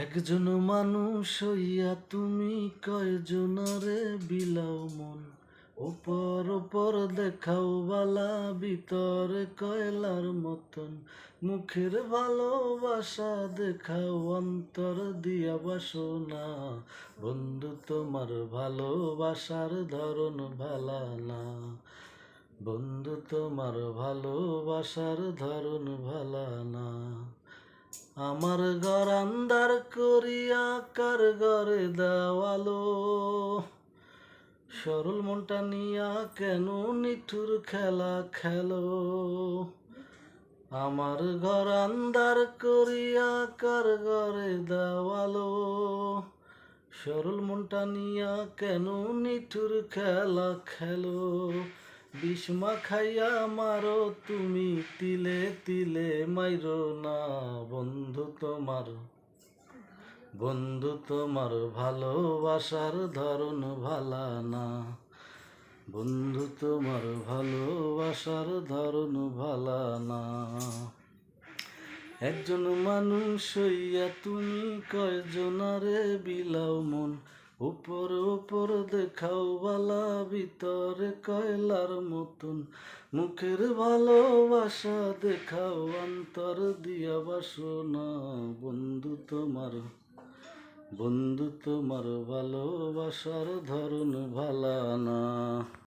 একজন মানুষ হইয়া তুমি কয়জনারে বিলাও মন, ওপর ওপর দেখাও বালা, ভিতরে কয়লার মতন। মুখের ভালোবাসা দেখাও, অন্তর দিয়া বাসনা। বন্ধু তোমার ভালোবাসার ধরন ভালা না, বন্ধু তোমার ভালোবাসার ধরন ভালা না। আমার ঘর আন্ধার করিয়া কার ঘরে দেওয়ালো, সরল মনটা নিয়া কেন নিঠুর খেলা খেলো। আমার ঘর আন্ধার করিয়া কার ঘরে দেওয়ালো, সরল মনটা নিয়া কেন নিঠুর খেলা খেলো। বিষ্মা খাইয়া মারো তুমি, তিলে তিলে মাইরো না। বন্ধু তোমার ভালোবাসার ধরন ভালা না, বন্ধু তোমার ভালোবাসার ধরন ভালা না। একজন মানুষ হইয়া তুমি কয়জনারে বিলাও মন, উপর উপর দেখাও বালা, ভিতরে কয়লার মতন। মুখের ভালোবাসা দেখাও, অন্তর দিয়া বাসনা। বন্ধু তোমার ভালোবাসার ধরন ভালা না।